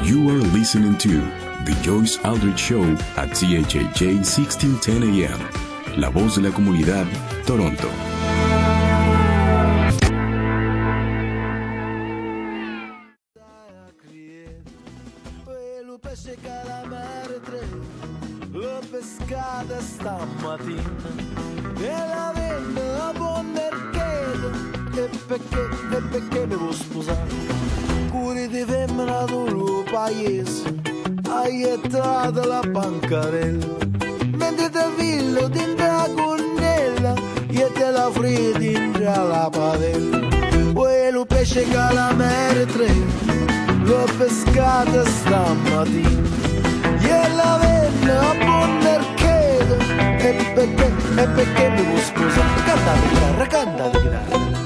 You are listening to The Joyce Aldrich Show at CHHJ 1610 AM. La voz de la comunidad, Toronto. Pesce calamare 3 l'ho pescata stamattina e la vendo a buon mercato e perché mi vuoi sposare curi di femmina tu paese hai gettato la bancarella mentre te figlio dentro la gonnella e te la fri dentro la padella quello pesce calamare 3 l'ho pescata stamattina e la vendo a buon mercato e perché mi vuoi sposare canta la chitarra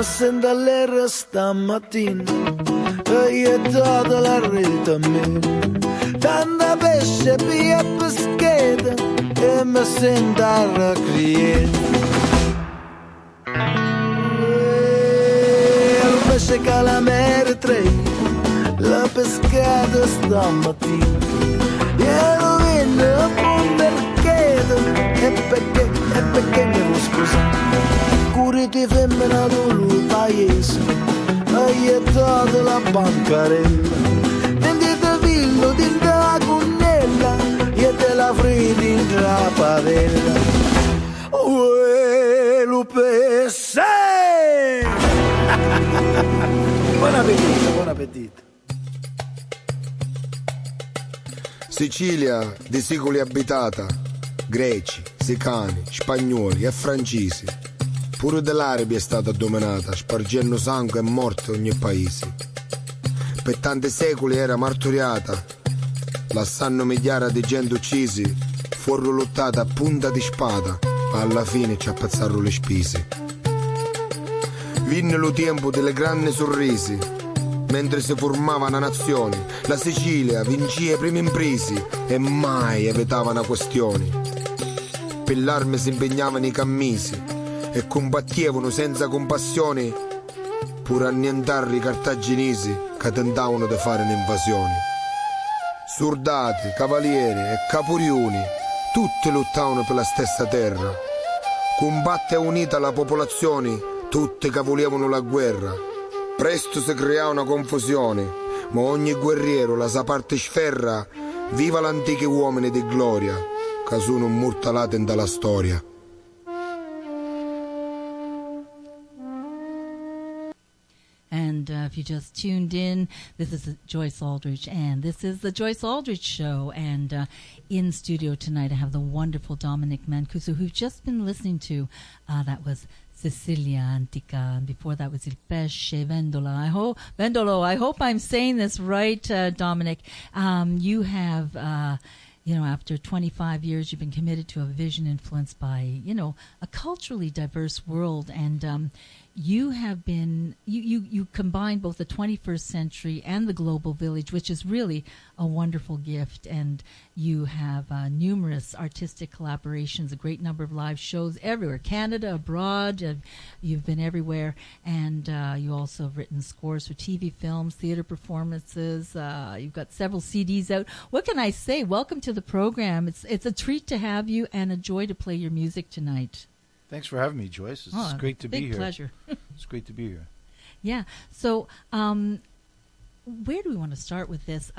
sento all'era stamattina e hai dato la rete a me tanta pesce via pescheta e mi sento arracchieta lo pesce calamere 3 la pescata stamattina e lo vendo a buon mercato e perché mi vuoi sposare curi di femmina tu paese hai gettato la bancarella mentre te figlio dentro la gonnella e te la fri dentro la padella uè lo pesce buon appetito Sicilia di secoli abitata greci, sicani, spagnoli e francesi pure dell'Arabia è stata dominata, spargendo sangue e morte ogni paese. Per tanti secoli era martoriata, lasciando migliaia di gente uccisi, furono lottata a punta di spada, ma alla fine ci appezzarono le spese. Vinne lo tempo delle grandi sorrisi, mentre si formava una nazione, la Sicilia vinceva i primi impresi e mai evitava una questione. Per l'arme si impegnavano i cammisi, e combattevano senza compassione pur annientare i cartaginesi che tentavano di fare un'invasione. Soldati, cavalieri e caporioni tutti lottavano per la stessa terra, combatte unita la popolazione tutti che volevano la guerra. Presto si creava una confusione ma ogni guerriero la sa parte sferra viva l'antichi uomini di gloria che sono immortalati dalla storia. And if you just tuned in, this is Joyce Aldrich, and this is the Joyce Aldrich Show. And in studio tonight, I have the wonderful Dominic Mancuso, who you've just been listening to. That was Sicilia Antica, and before that was Il Pesce Vendola. I hope I'm saying this right, Dominic. You have, after 25 years, you've been committed to a vision influenced by, a culturally diverse world, and you have been you combine both the 21st century and the global village, which is really a wonderful gift. And you have numerous artistic collaborations, a great number of live shows everywhere, Canada, abroad. You've been everywhere, and you also have written scores for TV, films, theater performances. You've got several CDs out. What can I say? Welcome to the program. It's a treat to have you and a joy to play your music tonight. Thanks for having me, Joyce. It's great to be here. Big pleasure. It's great to be here. Yeah. So, where do we want to start with this?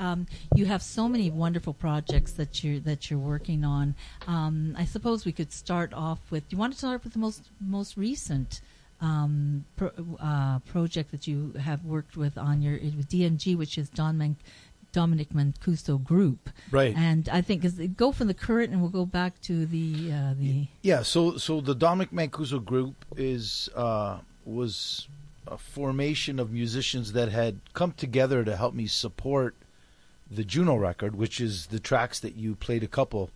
You have so many wonderful projects that you're working on. I suppose we could start off with. Do you want to start with the most recent project that you have worked with on with DMG, which is Dominic Mancuso group. Right. And I think go from the current, and we'll go back to the. Yeah. So the Dominic Mancuso group was a formation of musicians that had come together to help me support the Juno record, which is the tracks that you played a couple,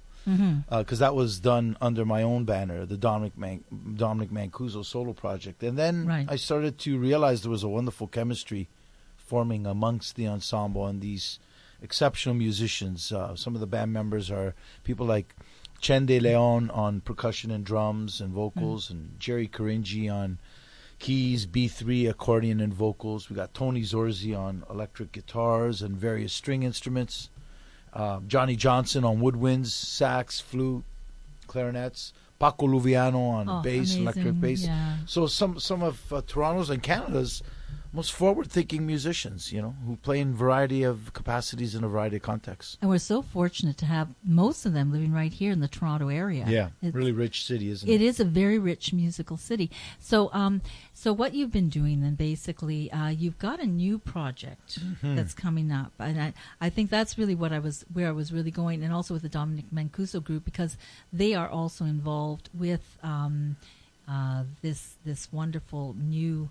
because that was done under my own banner, the Dominic Mancuso solo project. And then I started to realize there was a wonderful chemistry forming amongst the ensemble and these exceptional musicians. Some of the band members are people like Chen De Leon on percussion and drums and vocals, and Jerry Karinji on keys, B3, accordion, and vocals. We got Tony Zorzi on electric guitars and various string instruments. Johnny Johnson on woodwinds, sax, flute, clarinets. Paco Luviano on bass, amazing. Electric bass. Yeah. So some of Toronto's and Canada's most forward-thinking musicians, who play in a variety of capacities in a variety of contexts. And we're so fortunate to have most of them living right here in the Toronto area. Yeah, really rich city, isn't it? It is a very rich musical city. So so what you've been doing then, basically, you've got a new project that's coming up. And I think that's really where I was really going, and also with the Dominic Mancuso group, because they are also involved with this wonderful new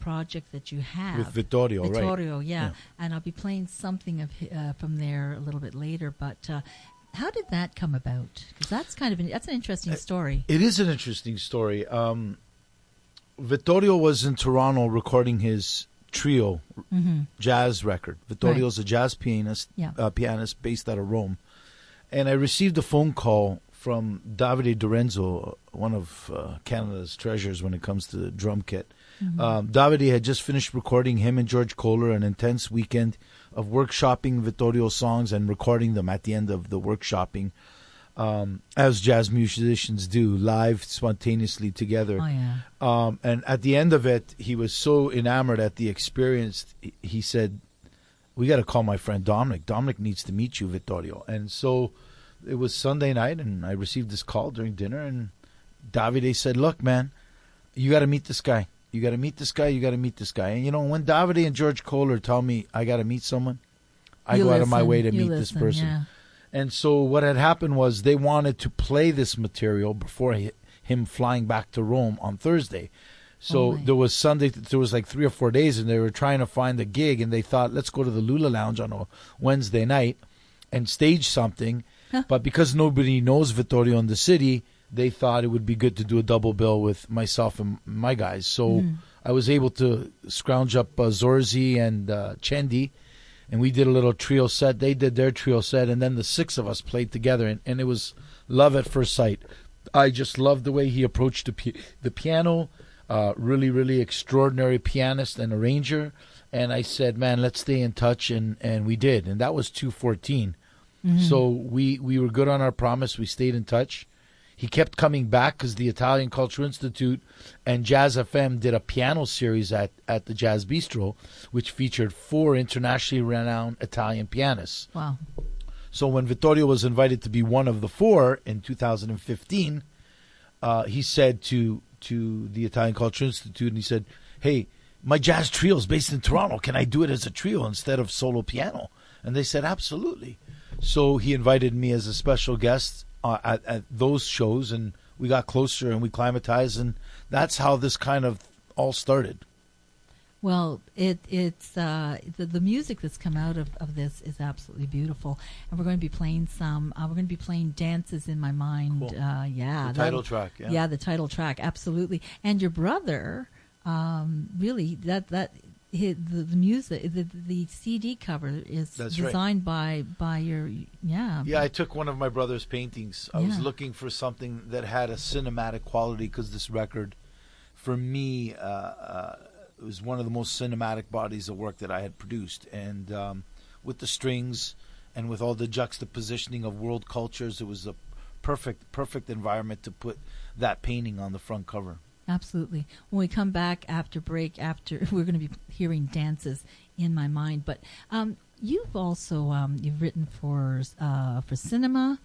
project that you have with Vittorio, right? Vittorio, yeah. And I'll be playing something of from there a little bit later. But how did that come about? Because that's that's an interesting story. It is an interesting story. Vittorio was in Toronto recording his trio jazz record. Vittorio's a jazz pianist, based out of Rome, and I received a phone call from Davide Dorenzo, one of Canada's treasures when it comes to the drum kit. Davide had just finished recording him and George Kohler an intense weekend of workshopping Vittorio songs and recording them at the end of the workshopping, as jazz musicians do, live spontaneously together. And at the end of it, he was so enamored at the experience, he said, "We got to call my friend Dominic. Dominic needs to meet you, Vittorio." And so it was Sunday night, and I received this call during dinner, and Davide said, "Look, man, you got to meet this guy. You got to meet this guy. You got to meet this guy." And when Davide and George Kohler tell me I got to meet someone, I go out of my way to meet this person. Yeah. And so what had happened was they wanted to play this material before him flying back to Rome on Thursday. So there was Sunday, there was like 3 or 4 days, and they were trying to find a gig, and they thought, let's go to the Lula Lounge on a Wednesday night and stage something. But because nobody knows Vittorio in the city, they thought it would be good to do a double bill with myself and my guys. So I was able to scrounge up Zorzi and Chendi, and we did a little trio set. They did their trio set, and then the 6 of us played together, and it was love at first sight. I just loved the way he approached the piano, really, really extraordinary pianist and arranger. And I said, man, let's stay in touch, and we did. And that was 2014. So we were good on our promise. We stayed in touch. He kept coming back because the Italian Culture Institute and Jazz FM did a piano series at the Jazz Bistro, which featured 4 internationally renowned Italian pianists. Wow. So when Vittorio was invited to be one of the 4 in 2015, he said to the Italian Culture Institute, and he said, "Hey, my jazz trio is based in Toronto. Can I do it as a trio instead of solo piano?" And they said, absolutely. So he invited me as a special guest at those shows, and we got closer and we climatized, and that's how this kind of all started. Well, it's the music that's come out of this is absolutely beautiful, and we're going to be playing some. We're going to be playing "Dances in My Mind." Cool. The title track. Yeah, the title track, absolutely. And your brother, really, the music, the CD cover is designed by your Yeah, I took one of my brother's paintings. I was looking for something that had a cinematic quality because this record, for me, it was one of the most cinematic bodies of work that I had produced. And with the strings and with all the juxtapositioning of world cultures, it was a perfect environment to put that painting on the front cover. Absolutely. When we come back after break, we're going to be hearing Dances in My Mind. But you've also you've written for cinema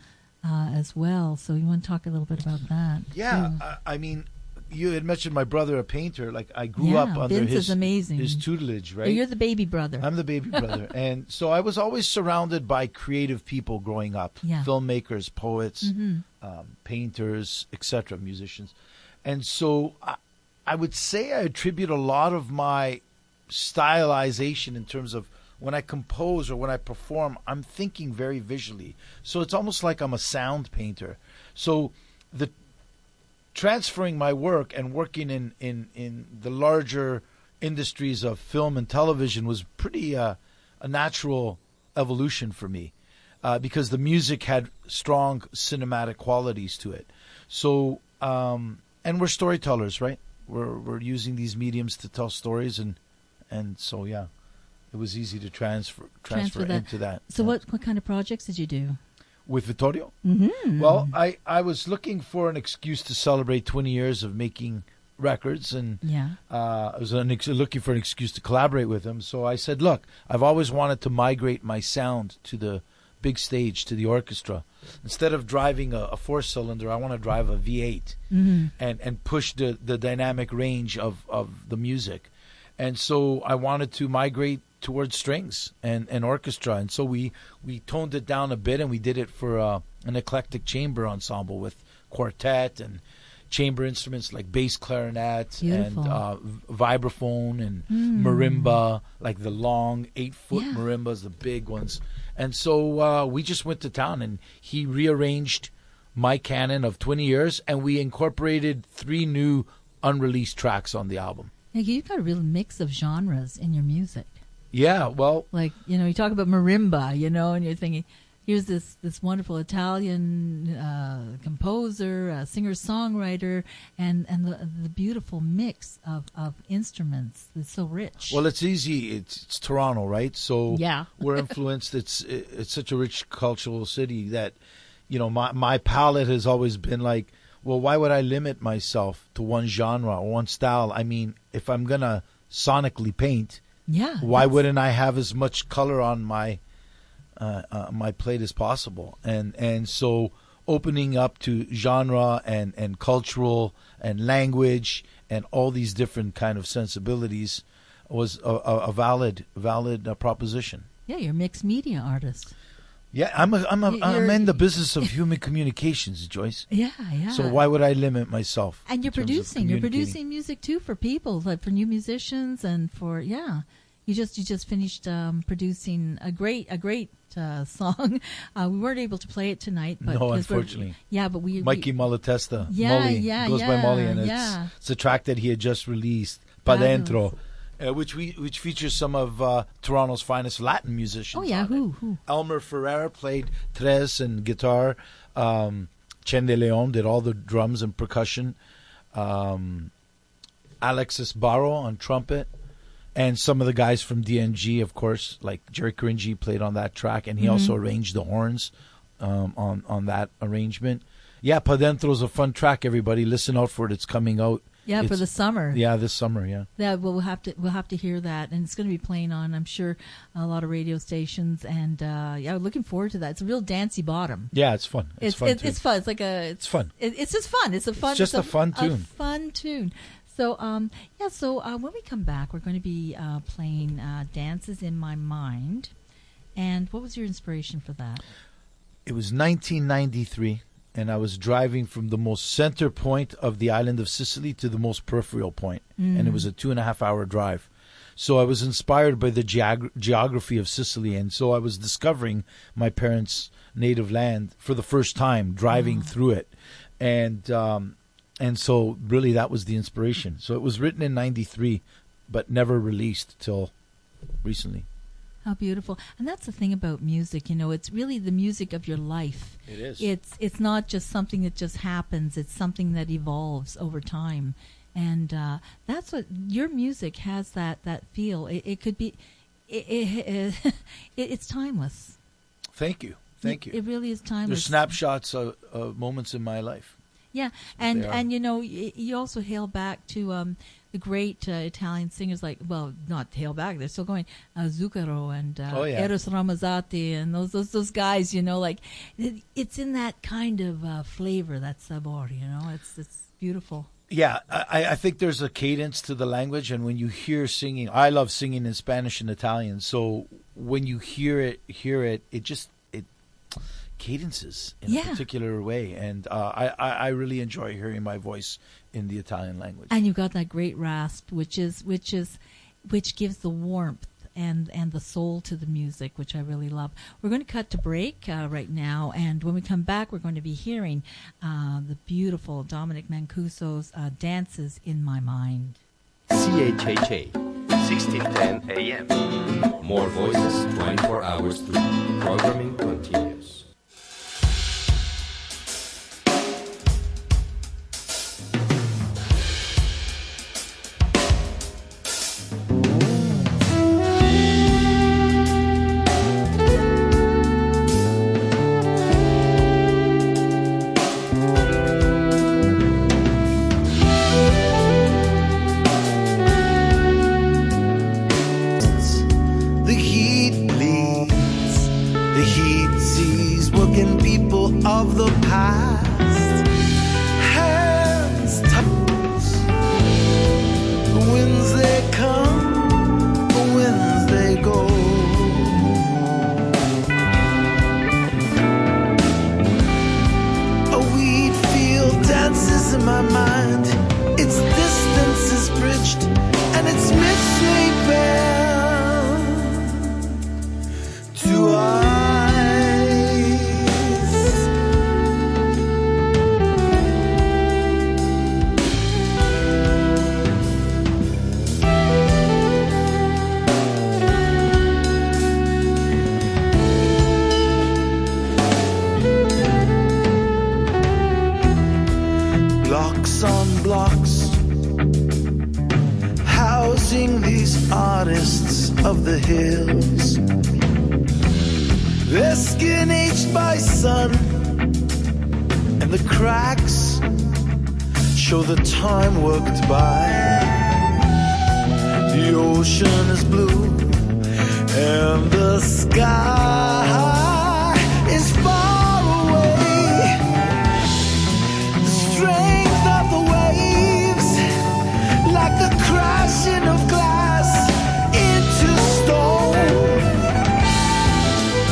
as well. So you want to talk a little bit about that? Yeah, I mean, you had mentioned my brother, a painter. Like I grew up under Vince is amazing. his tutelage, right? You're the baby brother. I'm the baby brother. And so I was always surrounded by creative people growing up. Yeah. Filmmakers, poets, painters, etc., musicians. And so I would say I attribute a lot of my stylization in terms of when I compose or when I perform, I'm thinking very visually. So it's almost like I'm a sound painter. So the transferring my work and working in the larger industries of film and television was pretty a natural evolution for me because the music had strong cinematic qualities to it. So and we're storytellers, right? We're using these mediums to tell stories, and so yeah, it was easy to transfer into that. So what kind of projects did you do? With Vittorio? Mm-hmm. Well, I was looking for an excuse to celebrate 20 years of making records, and I was looking for an excuse to collaborate with him. So I said, look, I've always wanted to migrate my sound to the big stage, to the orchestra. Instead of driving a four-cylinder, I want to drive a V8 and push the dynamic range of the music. And so I wanted to migrate towards strings and orchestra, and so we toned it down a bit, and we did it for an eclectic chamber ensemble with quartet and chamber instruments like bass clarinet and vibraphone and marimba, like the long 8-foot marimbas, the big ones. And so we just went to town, and he rearranged my canon of 20 years, and we incorporated 3 new unreleased tracks on the album. You've got a real mix of genres in your music. Yeah, well, like, you talk about marimba, and you're thinking, here's this wonderful Italian composer, singer-songwriter, and the beautiful mix of instruments. It's so rich. Well, it's easy. It's Toronto, right? So we're influenced. It's such a rich cultural city that, my palette has always been like, well, why would I limit myself to one genre or one style? I mean, if I'm going to sonically paint, why wouldn't I have as much color on my my plate as possible? And so opening up to genre and cultural and language and all these different kind of sensibilities was a valid proposition. Yeah, you're a mixed media artist. Yeah, I'm in the business of human communications, Joyce. Yeah. So why would I limit myself? And you're producing music too for people, like for new musicians and for You just finished producing a great song. We weren't able to play it tonight, but no, unfortunately. But Mikey Malatesta. Molly goes by Molly, and it's a track that he had just released, Pa Dentro. Which features some of Toronto's finest Latin musicians. Oh yeah, who? Elmer Ferrer played tres and guitar. Chen de Leon did all the drums and percussion. Alexis Barro on trumpet, and some of the guys from DNG, of course, like Jerry Coringi played on that track, and he also arranged the horns on that arrangement. Yeah, Pa Dentro's a fun track. Everybody, listen out for it. It's coming out. Yeah, for the summer. Yeah, this summer. Yeah. Yeah, well, we'll have to hear that, and it's going to be playing on, I'm sure, a lot of radio stations, and looking forward to that. It's a real dancey bottom. Yeah, it's fun. It's fun. It's fun. It's like it's fun. It's just fun. It's a fun. It's just a fun tune. A fun tune. So when we come back, we're going to be playing "Dances in My Mind." And what was your inspiration for that? It was 1993. And I was driving from the most center point of the island of Sicily to the most peripheral point. And it was a 2.5-hour drive. So I was inspired by the geography of Sicily. And so I was discovering my parents' native land for the first time, driving through it. And so really that was the inspiration. So it was written in 93, but never released till recently. How beautiful. And that's the thing about music, it's really the music of your life. It is. It's not just something that just happens. It's something that evolves over time. And that's what your music has, that feel. It could be, it's timeless. Thank you. It really is timeless. There's snapshots of moments in my life. Yeah. And you also hail back to the great Italian singers not hail back, they're still going, Zucchero and Eros Ramazzotti and those guys, it's in that kind of flavor, that sabor, it's beautiful. Yeah, I think there's a cadence to the language, and when you hear singing, I love singing in Spanish and Italian. So when you hear it, it cadences in a particular way, and I really enjoy hearing my voice in the Italian language. And you've got that great rasp, which gives the warmth and the soul to the music, which I really love. We're going to cut to break right now, and when we come back, we're going to be hearing the beautiful Dominic Mancuso's Dances in My Mind. CHHA, 1610 AM. More voices, 24 hours through. Programming continues. Of the past, hands touch. The winds they come, the winds they go. A wheat field dances in my mind. Its distance is bridged, and its midst laid bare to us. On blocks, housing these artists of the hills. Their skin aged by sun, and the cracks show the time worked by. The ocean is blue, and the sky is far away. The strength of the waves, like the crashing of glass into stone.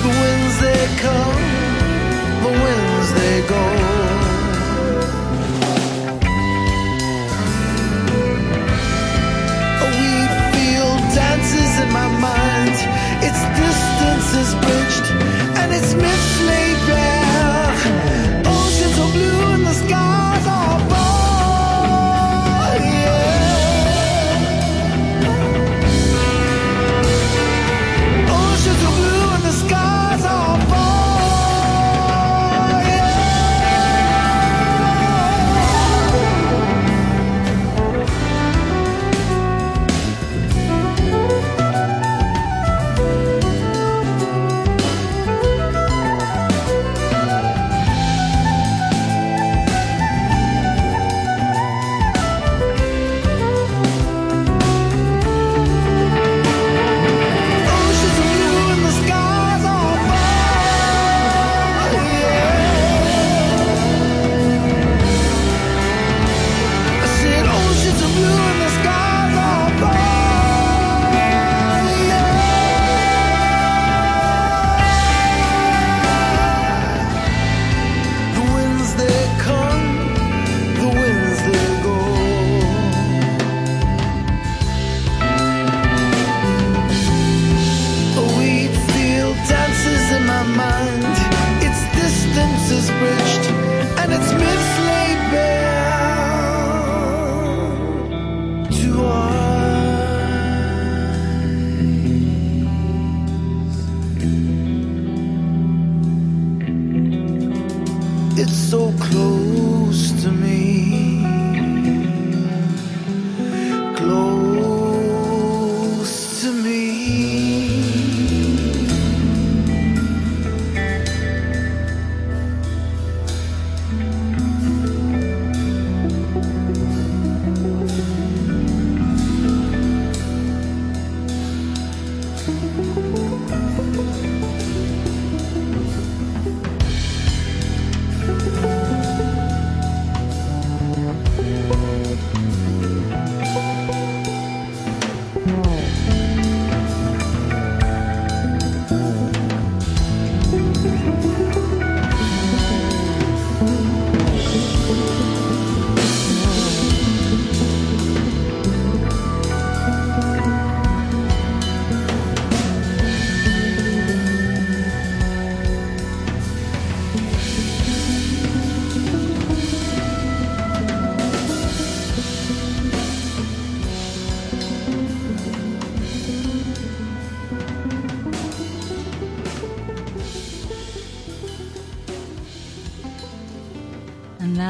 The winds they come, the winds they go. A wheat field dances in my mind. Its distance is bridged, and its myths laid bare. Oceans are blue and the skies are blue.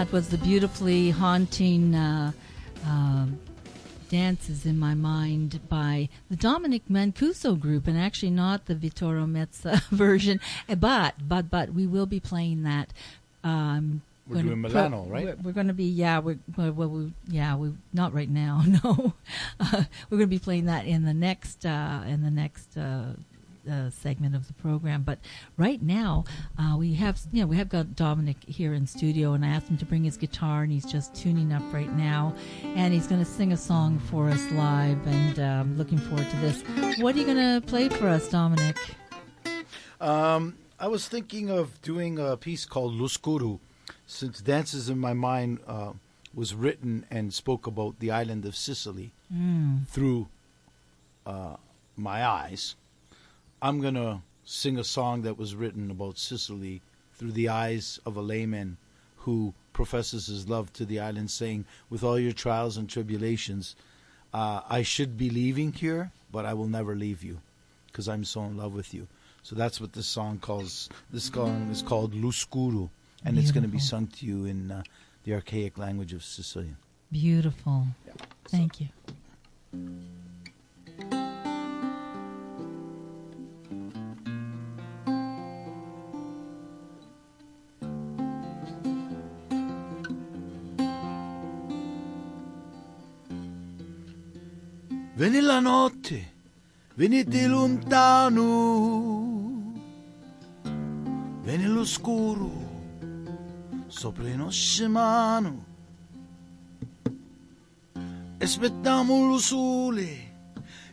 that was the beautifully haunting Dances in My Mind by the Dominic Mancuso group, and actually not the Vittorio Mezza version, but we will be playing that. We're doing Milano, right? We're going to be, we not right now, no. We're going to be playing that in the next segment of the program. But right now, we have got Dominic here in studio, and I asked him to bring his guitar, and he's just tuning up right now, and he's going to sing a song for us live, and I'm looking forward to this. What are you going to play for us, Dominic? I was thinking of doing a piece called L'Oscuro, since Dances in My Mind was written and spoke about the island of Sicily through my eyes. I'm going to sing a song that was written about Sicily through the eyes of a layman who professes his love to the island, saying, with all your trials and tribulations, I should be leaving here, but I will never leave you because I'm so in love with you. So that's what this song calls. This song is called L'Oscuro, and it's going to be sung to you in the archaic language of Sicilian. Beautiful. Yeah. Thank you. Veni la notte, venite lontano, veni l'oscuro, sopra i nostri mani, aspettiamo lo sole,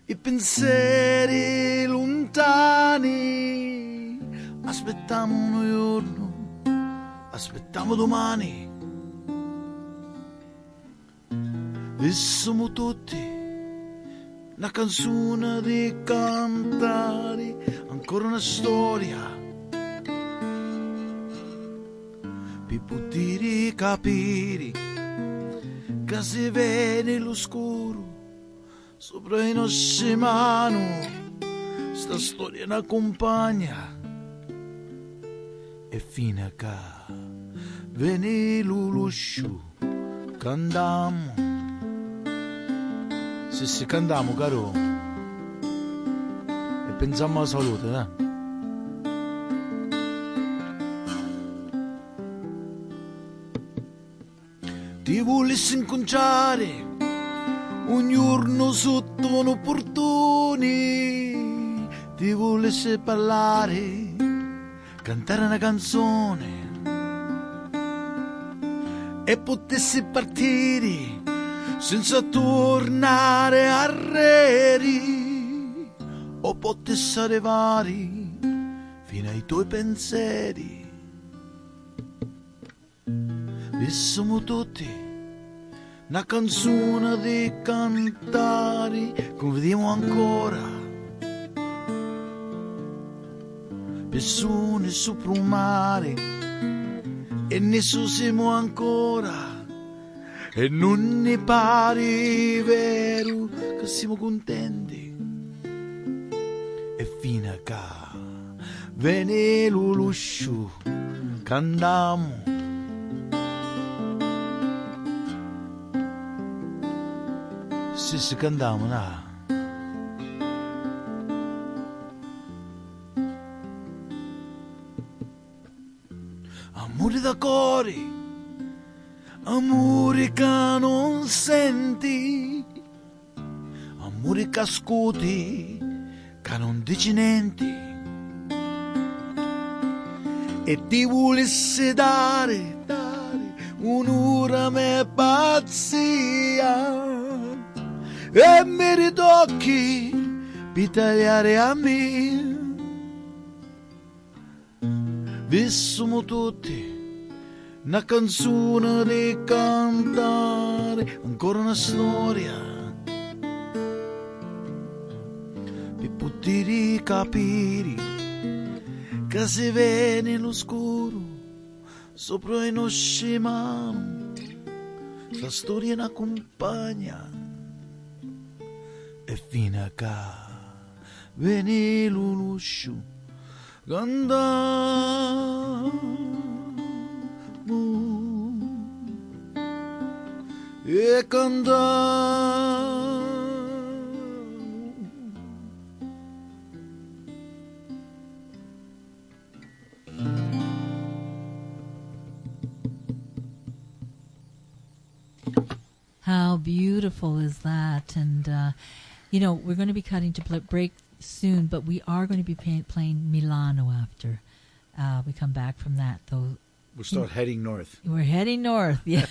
i pensieri lontani, aspettiamo un giorno, aspettiamo domani, e siamo tutti una canzone di cantare, ancora una storia per poter capire che si vede l'oscuro sopra i nostri mani, sta storia ne accompagna e fino a che viene l'uscio cantiamo. Se cantiamo, caro, e pensiamo alla salute, eh? Ti volessi incontrare un giorno sotto un'opportuni, ti volessi parlare, cantare una canzone e potessi partire senza tornare a reri, o potessi arrivare fino ai tuoi pensieri. E siamo tutti una canzone di cantare, come vediamo ancora persone sopra un mare e ne siamo ancora. E non ne pare vero che siamo contenti. E fino a che viene l'uscio cantiamo. Se cantiamo, no? Amore da cuore, amore che non senti, amore che ascolti, che non dici niente, e ti volessi dare un'ora me pazzia, e mi ritocchi per tagliare a me. Vissimo tutti una canzone di cantare, ancora una storia per poter capire che si vede l'oscuro sopra i nostri mani, la storia ne accompagna e fino a che viene l'uscio cantiamo. e cantare. How beautiful is that? And, we're going to be cutting to break soon, but we are going to be playing Milano after we come back from that, though. We'll start heading north. We're heading north, yeah.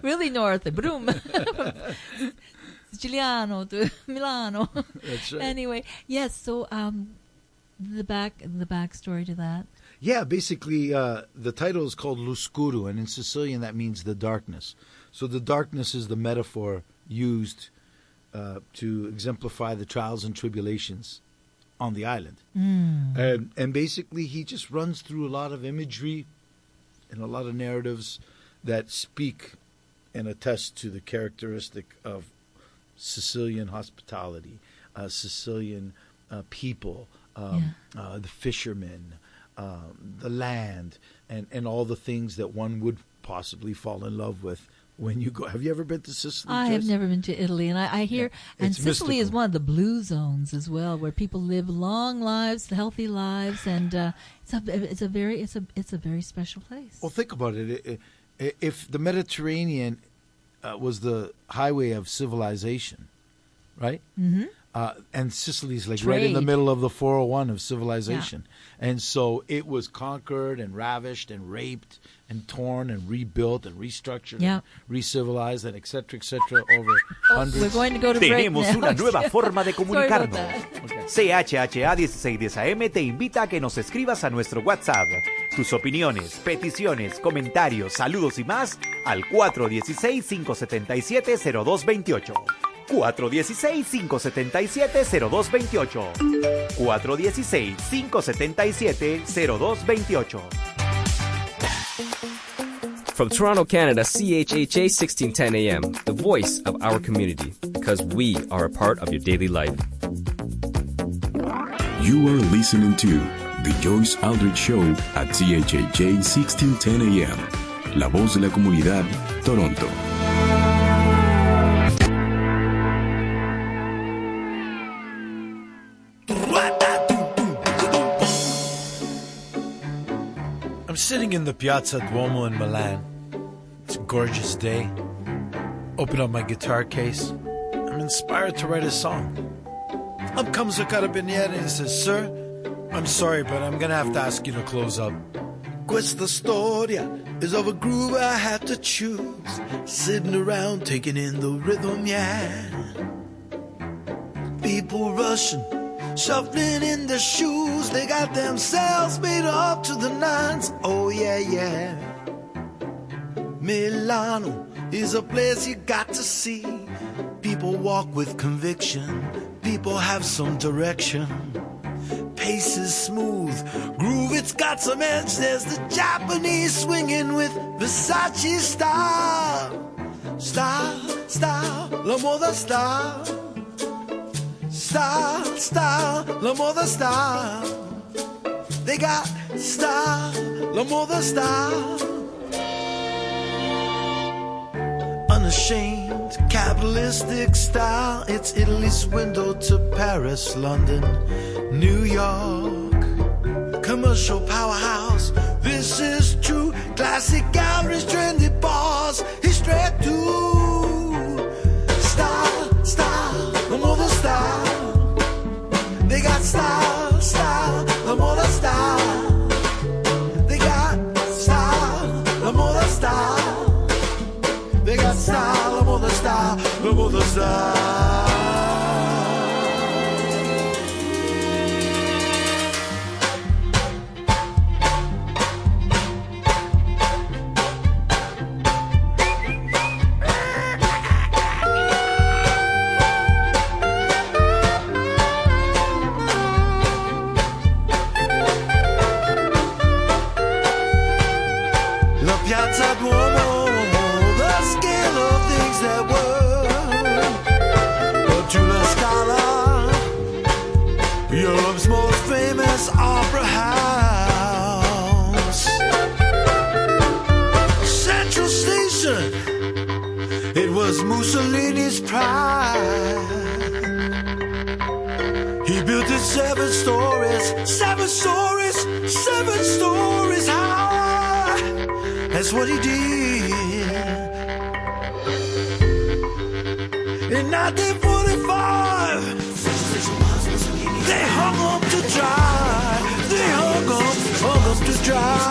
Really north. Boom. Siciliano to Milano. That's right. Anyway, yes, so the backstory to that. Yeah, basically, the title is called L'Oscuro, and in Sicilian that means the darkness. So the darkness is the metaphor used to exemplify the trials and tribulations on the island. And basically he just runs through a lot of imagery and a lot of narratives that speak and attest to the characteristic of Sicilian hospitality, Sicilian people, the fishermen, the land, and all the things that one would possibly fall in love with when you go. Have you ever been to Sicily? I have never been to Italy, and I hear, and Sicily is one of the blue zones as well, where people live long lives, healthy lives, and it's a very special place. Well, think about it. If the Mediterranean was the highway of civilization, right? Mm-hmm. And Sicily's like right in the middle of the 401 of civilization. Yeah. And so it was conquered and ravished and raped and torn and rebuilt and restructured and re-civilized and et cetera, over hundreds. We're going to go to break Tenemos now. una nueva forma de comunicarnos. CHHA 1610 AM te invita a que nos escribas a nuestro WhatsApp. Tus opiniones, peticiones, comentarios, saludos y más al 416-577-0228. 416-577-0228. 416-577-0228. From Toronto, Canada, CHHA 1610 AM, the voice of our community, because we are a part of your daily life. You are listening to The Joyce Aldrich Show at CHHA 1610 AM, la voz de la comunidad, Toronto. I'm sitting in the Piazza Duomo in Milan. It's a gorgeous day. Open up my guitar case. I'm inspired to write a song. Up comes a carabiniere and he says, "Sir, I'm sorry, but I'm going to have to ask you to close up." Questa storia is of a groove I have to choose. Sitting around taking in the rhythm, yeah. People rushing, shuffling in their shoes. They got themselves made up to the nines. Oh yeah, yeah. Milano is a place you got to see. People walk with conviction. People have some direction. Pace is smooth, groove it's got some edge. There's the Japanese swinging with Versace style. Style, style, la moda style. Style, style, la moda style. They got style, la moda style. Unashamed, capitalistic style. It's Italy's window to Paris, London, New York. Commercial powerhouse, this is true. Classic galleries, trendy bars, history too. Style, style, la moda style. They got style, style, la moda style. They got style, la moda style. They got style, la moda style, la moda style. Piazza Duomo, the scale of things that were. his pride. He built it 7 stories, 7 stories, 7 stories high. That's what he did. In 1945, they hung up to dry. They hung up to dry.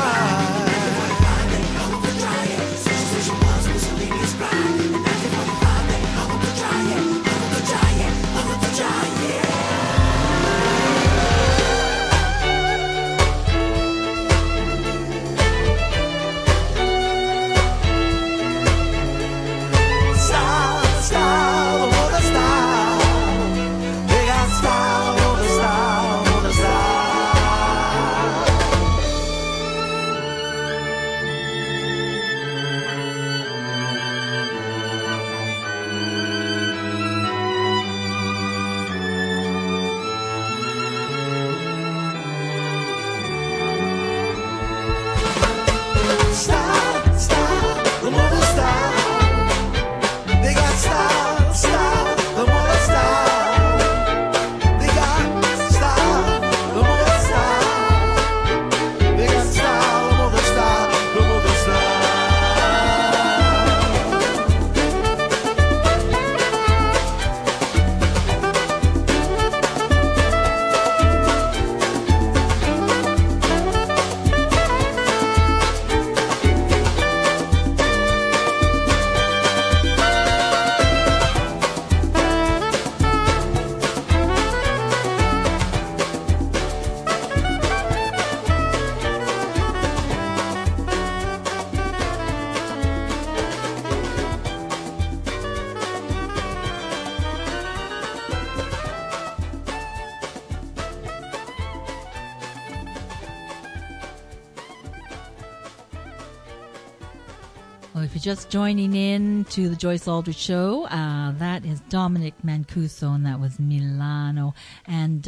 Well, if you're just joining in to the Joyce Aldrich Show, that is Dominic Mancuso, and that was Milano. And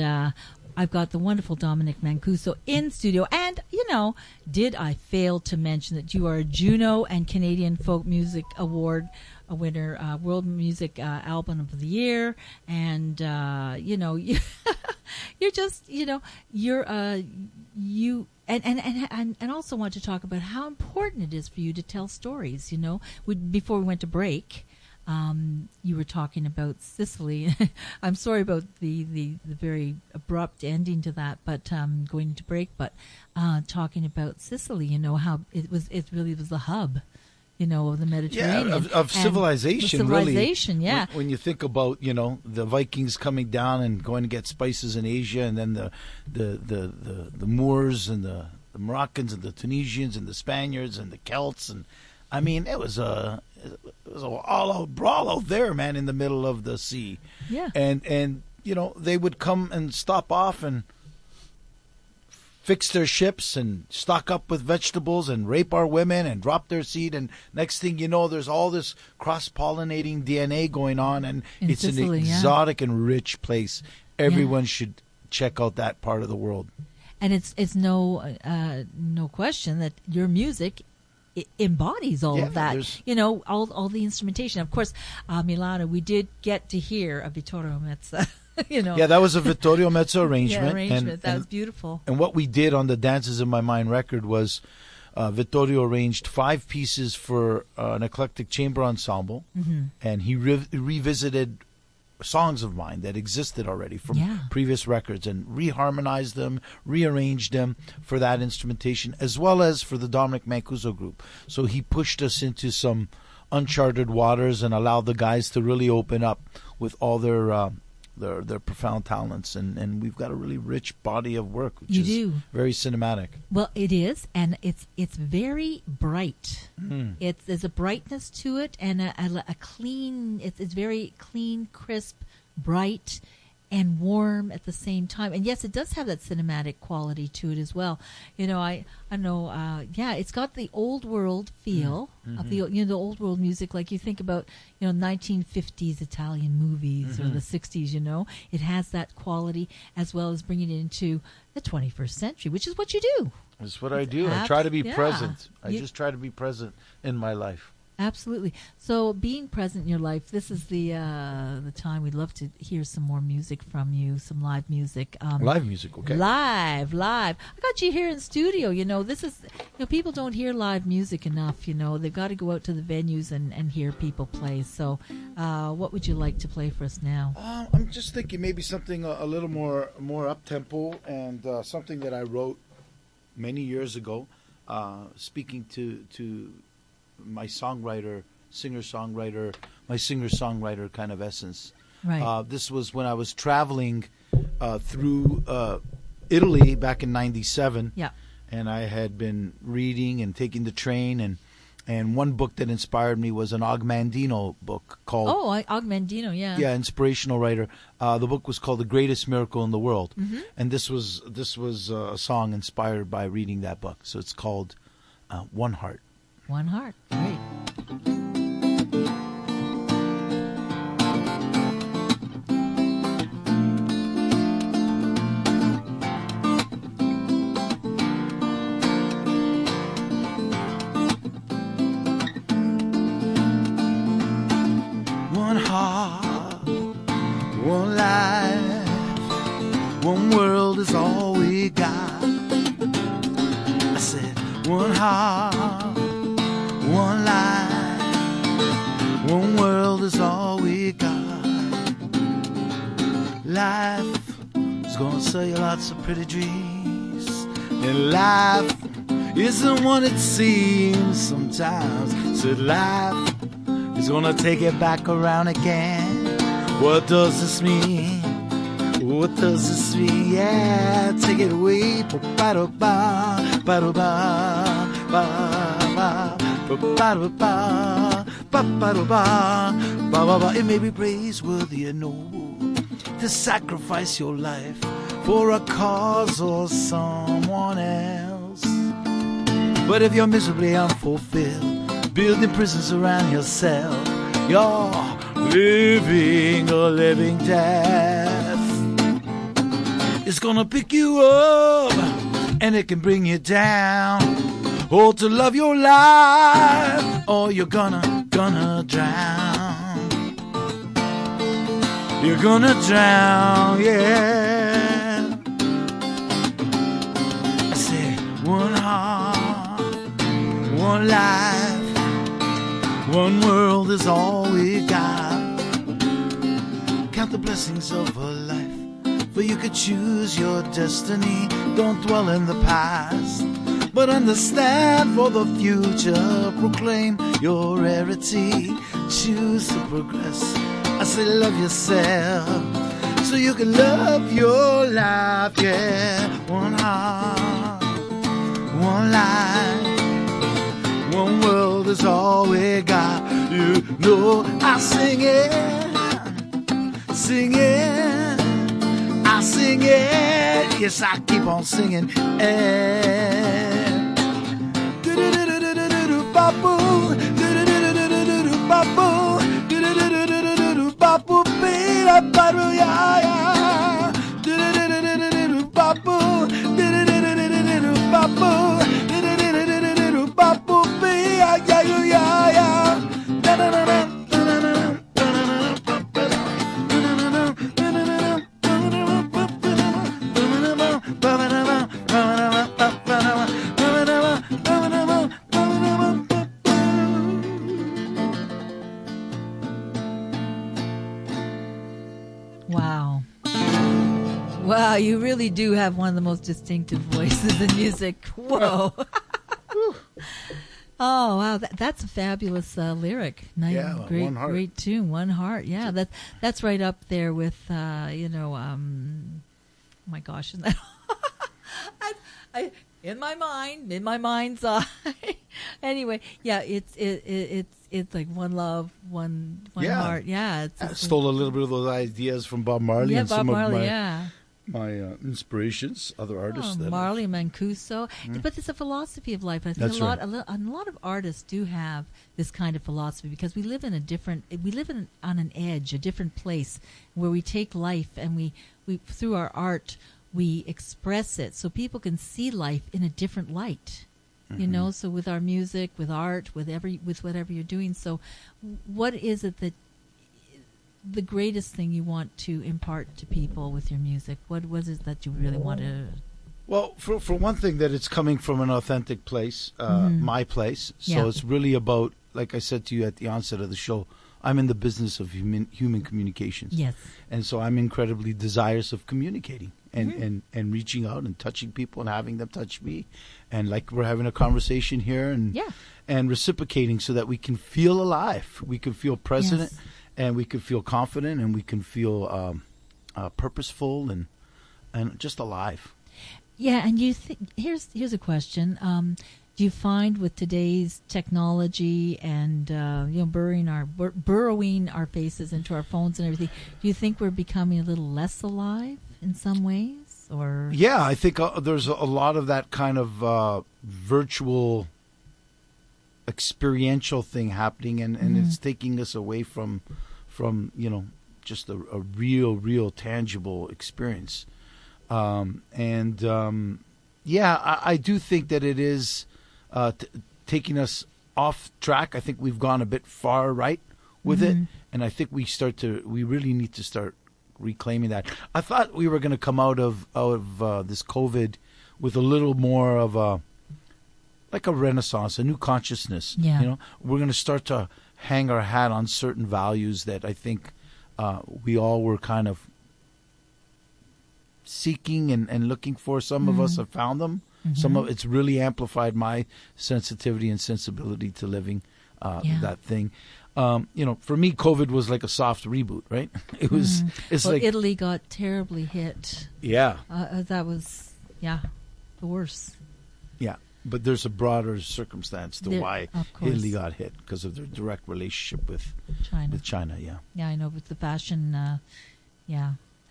I've got the wonderful Dominic Mancuso in studio. And, you know, did I fail to mention that you are a Juno and Canadian Folk Music Award winner, World Music Album of the Year. And, you know, you're just, you know, you're you... And also want to talk about how important it is for you to tell stories. You know, before we went to break, you were talking about Sicily. I'm sorry about the very abrupt ending to that, but going into break. But talking about Sicily, you know, how it really was the hub, you know, of the Mediterranean. Yeah, of civilization, civilization, really. Yeah. When you think about, you know, the Vikings coming down and going to get spices in Asia, and then the Moors and the Moroccans and the Tunisians and the Spaniards and the Celts, and I mean, it was a all-out brawl out there, man, in the middle of the sea. Yeah. And you know, they would come and stop off and fix their ships and stock up with vegetables and rape our women and drop their seed, and next thing you know, there's all this cross-pollinating DNA going on, and it's Sicily, an exotic and rich place. Everyone should check out that part of the world. And it's no question that your music embodies all of that. You know, all the instrumentation. Of course, Milano, we did get to hear a Vittorio Mezza. You know. Yeah, that was a Vittorio Mezza arrangement. That was beautiful. And what we did on the Dances in My Mind record was Vittorio arranged 5 pieces for an eclectic chamber ensemble, and he revisited songs of mine that existed already from previous records and reharmonized them, rearranged them for that instrumentation, as well as for the Dominic Mancuso group. So he pushed us into some uncharted waters and allowed the guys to really open up with all their profound talents, and we've got a really rich body of work, which is very cinematic. Well, it is, and it's very bright. There's a brightness to it, and a clean. It's very clean, crisp, bright, and warm at the same time. And yes, it does have that cinematic quality to it as well. You know, I know. It's got the old world feel of the the old world music, like you think about 1950s Italian movies or the 60s. You know, it has that quality as well as bringing it into the 21st century, which is what you do. That's what I do. I try to be present. I just try to be present in my life. Absolutely. So, being present in your life, this is the time we'd love to hear some more music from you, some live music. Live music, okay. Live. I got you here in studio. This is, people don't hear live music enough. They've got to go out to the venues and hear people play. So, what would you like to play for us now? I'm just thinking maybe something a little more up tempo, and something that I wrote many years ago, speaking to my singer-songwriter kind of essence. Right. This was when I was traveling through Italy back in '97. Yeah. And I had been reading and taking the train, and one book that inspired me was an Ogmandino book called... Oh, Ogmandino, yeah. Yeah, inspirational writer. The book was called The Greatest Miracle in the World. Mm-hmm. And this was a song inspired by reading that book. So it's called One Heart. One Heart. Great. One heart, one life, one world is all we got. I said, one heart, one life, one world is all we got. Life is gonna sell you lots of pretty dreams, and life isn't what it seems sometimes. Said life is gonna take it back around again. What does this mean? What does this mean? Yeah, take it away. It may be praiseworthy and noble to sacrifice your life for a cause or someone else. But if you're miserably unfulfilled, building prisons around yourself, you're living a living death. It's gonna pick you up and it can bring you down. Or to love your life, or you're gonna drown. You're gonna drown, yeah. I said, one heart, one life, one world is all we got. Count the blessings of a life, for you could choose your destiny. Don't dwell in the past, but understand for the future. Proclaim your rarity, choose to progress. I say love yourself, so you can love your life, yeah. One heart, one life, one world is all we got. You know I sing it, I sing it, yes I keep on singing. Wow, you really do have one of the most distinctive voices in music. Whoa. Oh, wow. That's a fabulous lyric. Nice, yeah, great, One Heart. Great tune, One Heart. Yeah, that's right up there with, oh my gosh. Isn't that in my mind's eye. Anyway, yeah, it's like one love, one heart. Yeah, I stole a little bit of those ideas from Bob Marley and Bob some Marley, of my inspirations, other artists. Marley, Mancuso. But it's a philosophy of life. I think a lot of artists do have this kind of philosophy because we live on an edge, a different place where we take life and we through our art we express it so people can see life in a different light. you know, so with our music, with art, with whatever you're doing. So what is it that the greatest thing you want to impart to people with your music? What was it that you really want to... Well, for one thing, that it's coming from an authentic place, my place. So it's really about, like I said to you at the onset of the show, I'm in the business of human communications. Yes. And so I'm incredibly desirous of communicating and reaching out and touching people and having them touch me. And like we're having a conversation here and reciprocating so that we can feel alive. We can feel present and we can feel confident and we can feel purposeful and just alive. Yeah, and here's a question. Do you find with today's technology and burrowing our faces into our phones and everything, do you think we're becoming a little less alive in some ways? Or yeah, I think there's a lot of that kind of virtual experiential thing happening, and it's taking us away from just a real tangible experience. I do think that it is taking us off track. I think we've gone a bit far right with it, and I think we really need to start reclaiming that. I thought we were going to come out of this COVID with a little more of a renaissance, a new consciousness. Yeah. You know, we're going to start to hang our hat on certain values that I think we all were kind of seeking and looking for. Some of us have found them. Some of it's really amplified my sensitivity and sensibility to living that thing. For me, COVID was like a soft reboot, right? It was. It's like Italy got terribly hit. Yeah, that was the worst. Yeah, but there's a broader circumstance to why Italy got hit because of their direct relationship with China. Yeah, I know, with the fashion,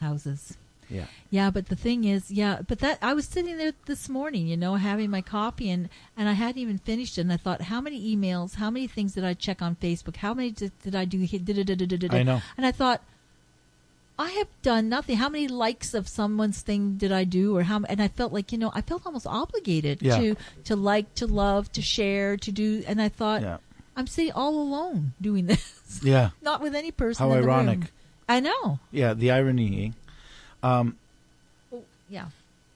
houses. Yeah. Yeah, but the thing is, but that I was sitting there this morning, having my coffee, and I hadn't even finished it, and I thought, how many emails, how many things did I check on Facebook, how many did I do? I know. And I thought, I have done nothing. How many likes of someone's thing did I do, and I felt like, I felt almost obligated to like, to love, to share, to do, and I thought, I'm sitting all alone doing this. Yeah. Not with any person How in the ironic. room. I know. Yeah, the irony,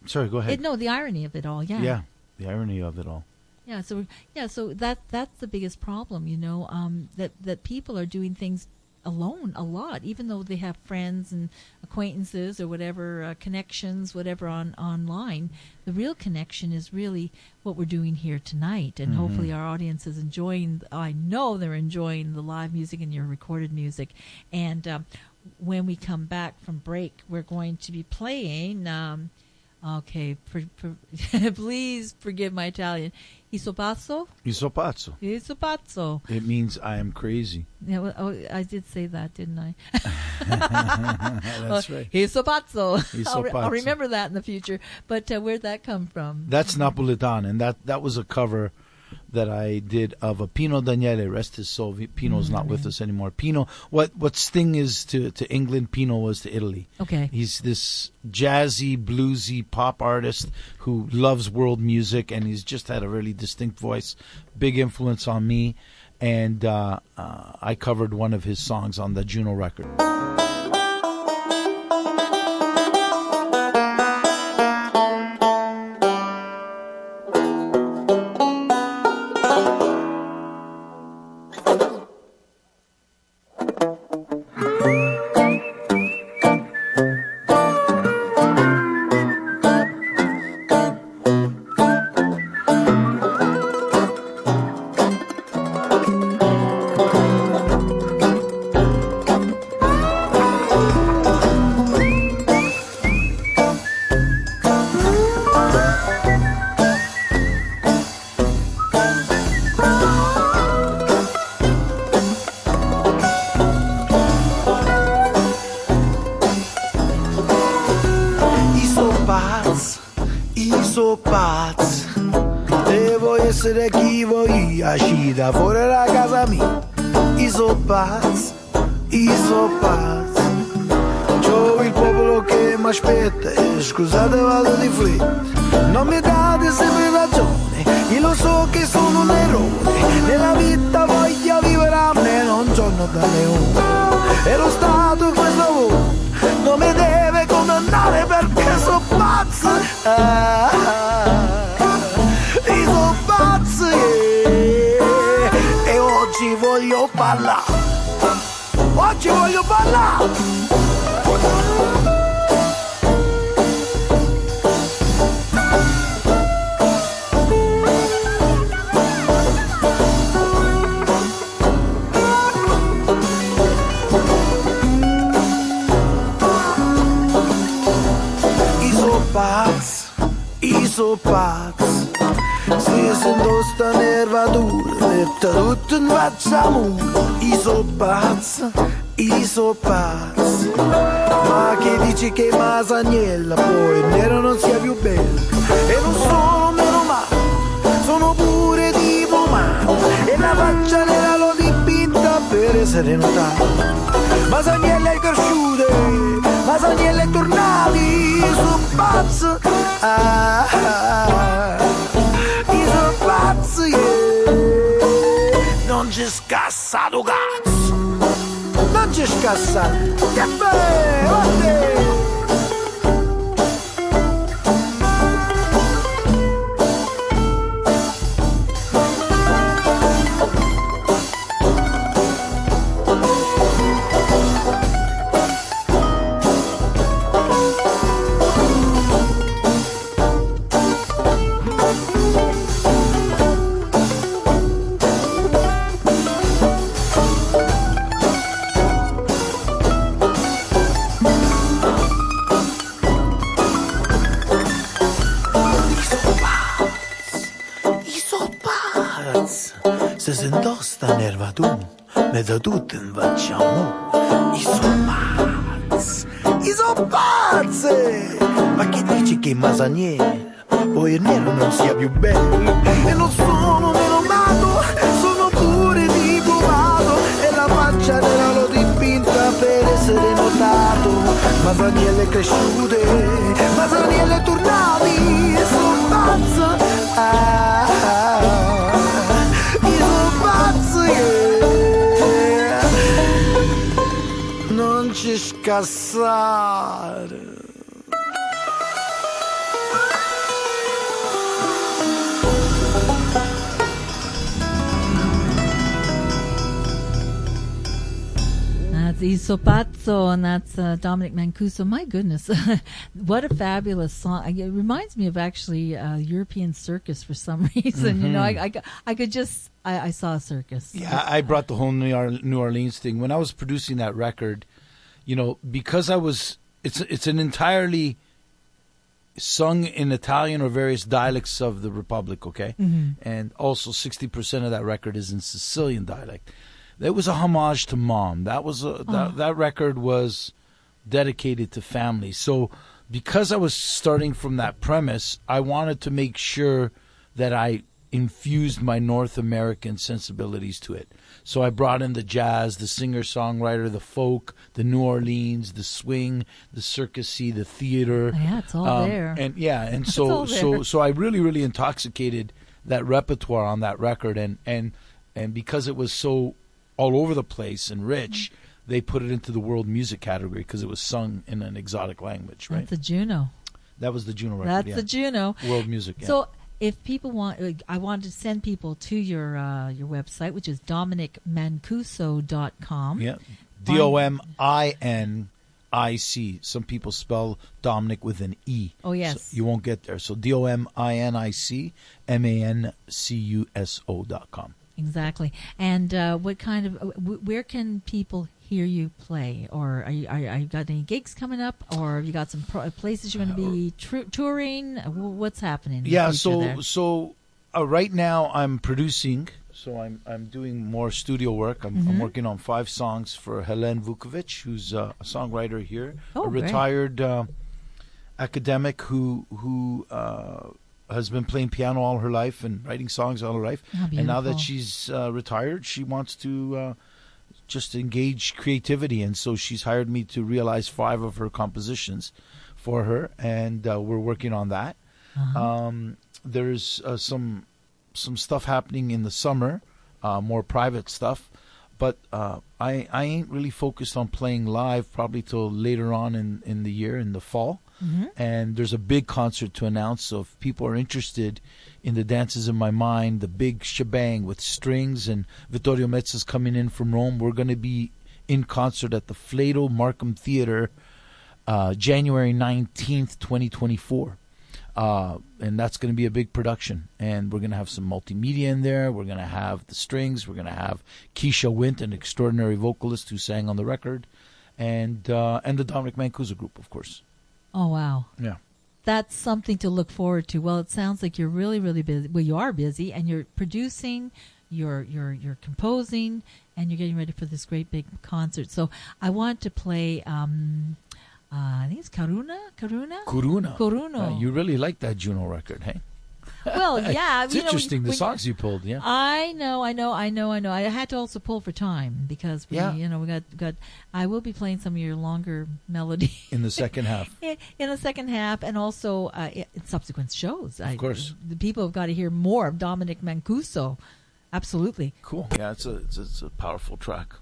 Sorry, go ahead. The irony of it all, Yeah, the irony of it all. Yeah, so that's the biggest problem, that people are doing things alone a lot, even though they have friends and acquaintances or whatever, connections, whatever online. The real connection is really what we're doing here tonight, and hopefully our audience is enjoying. I know they're enjoying the live music and your recorded music, and when we come back from break, we're going to be playing. Please forgive my Italian. Isopazzo? Isopazzo. Isopazzo. It means I am crazy. Yeah, well, I did say that, didn't I? That's right. Isopazzo. Isopazzo. I'll remember that in the future. But where'd that come from? That's Napolitan, and that was a cover that I did of a Pino Daniele, rest his soul. Pino's not with us anymore. Pino, what Sting is to England, Pino was to Italy. Okay. He's this jazzy, bluesy pop artist who loves world music, and he's just had a really distinct voice, big influence on me, and I covered one of his songs on the Juno record. Da fuori da casa mia, iso pazzo. C'ho il popolo che m'aspetta e scusate vado di fretta. Non mi date sempre ragione, Io lo so che sono un errore, nella vita voglio vivere almeno un giorno da leone. E lo Stato questo lavoro non mi deve condannare perché sono pazzo. Io sono pazzo, yeah. E oggi voglio parlare. Oggi voglio parlare. So pazzo, se sento sta nervatura, metta tutto in faccia mura. Io so pazzo, ma che dici che Masagnella poi il nero non sia più bello? E non sono meno male, sono pure diplomato, e la faccia nera l'ho dipinta per essere notato. Masagnella è cresciuta, Masagnella è tornata, io so pazzo. Io sono pazzo, yeah. Non c'è scassato cazzo, non c'è scassato, che bello, se sento sta nervatura, me da tutto in facciamo. Io so pazzo, ma che dici che Masaniello poi il nero non sia più bello? E non sono meno mato, sono pure diplomato, e la faccia nera l'ho dipinta per essere notato. Masaniello è cresciuto, Masaniello è tornato, e sono pazzo. Non ci scassare. That's Iso Pazzo, and that's Dominic Mancuso. My goodness, what a fabulous song. It reminds me of actually European circus for some reason. Mm-hmm. You know, I could just, I saw a circus. Yeah, I brought the whole New Orleans thing. When I was producing that record, you know, because it's an entirely sung in Italian or various dialects of the Republic, okay? Mm-hmm. And also 60% of that record is in Sicilian dialect. It was a homage to Mom. That was that record was dedicated to family. So because I was starting from that premise, I wanted to make sure that I infused my North American sensibilities to it. So I brought in the jazz, the singer-songwriter, the folk, the New Orleans, the swing, the circusy, the theater. Yeah, it's all there. And yeah, and so I really intoxicated that repertoire on that record, and because it was so all over the place and rich, they put it into the world music category because it was sung in an exotic language, right? That's the Juno. That was the Juno record. That's yeah. the Juno. World music. Yeah. So if people want, I wanted to send people to your website, which is DominicMancuso.com. Yeah, DOMINIC. Some people spell Dominic with an E. Oh yes. So you won't get there. So DOMINICMANCUSO.com. Exactly. And what kind of where can people hear you play? Or are you got any gigs coming up? Or have you got some places you're going to be touring? What's happening? Yeah. So right now I'm producing. So I'm doing more studio work. I'm working on 5 songs for Helen Vukovic, who's a songwriter here, a retired academic who has been playing piano all her life and writing songs all her life. And now that she's retired, she wants to just engage creativity. And so she's hired me to realize 5 of her compositions for her, and we're working on that. There's some some stuff happening in the summer, more private stuff. But I ain't really focused on playing live probably till later on in the year, in the fall. Mm-hmm. And there's a big concert to announce. So if people are interested in the Dances in My Mind, the big shebang with strings, and Vittorio Mezza's coming in from Rome, we're going to be in concert at the Flato Markham Theater January 19th, 2024. And that's going to be a big production. And we're going to have some multimedia in there. We're going to have the strings. We're going to have Keisha Wint, an extraordinary vocalist who sang on the record, and the Dominic Mancuso group, of course. Oh, wow. Yeah. That's something to look forward to. Well, it sounds like you're really, really busy. Well, you are busy, and you're producing, you're composing, and you're getting ready for this great big concert. So I want to play, I think it's Karuna? You really like that Juno record, hey? Well, yeah. It's interesting, the songs you pulled, yeah. I know. I had to also pull for time because we got. I will be playing some of your longer melodies in the second half. In the second half, and also in subsequent shows. Of course, the people have got to hear more of Dominic Mancuso. Absolutely. Cool. Yeah, it's a powerful track.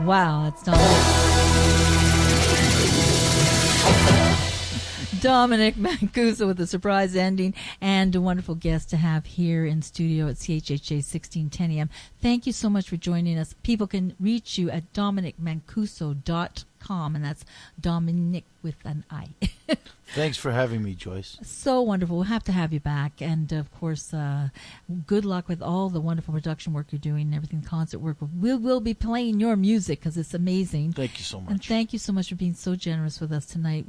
Wow, it's not. Dominic Mancuso with a surprise ending and a wonderful guest to have here in studio at CHHA 1610 AM. Thank you so much for joining us. People can reach you at dominicmancuso.com, and that's Dominic with an I. Thanks for having me, Joyce. So wonderful. We'll have to have you back. And, of course, good luck with all the wonderful production work you're doing and everything, concert work. We will be playing your music because it's amazing. Thank you so much. And thank you so much for being so generous with us tonight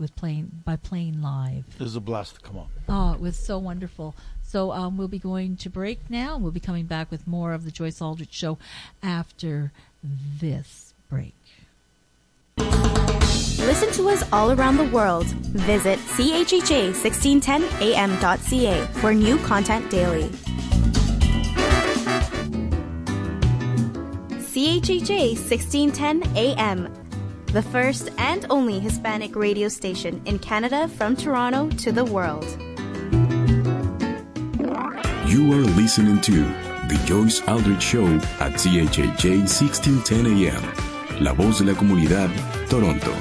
by playing live. It was a blast to come on. Oh, it was so wonderful. So we'll be going to break now. We'll be coming back with more of the Joyce Aldrich Show after this break. Listen to us all around the world. Visit chha1610am.ca for new content daily. CHHA 1610 AM, the first and only Hispanic radio station in Canada from Toronto to the world. You are listening to The Joyce Aldrich Show at CHHA 1610 AM, la voz de la comunidad, Toronto.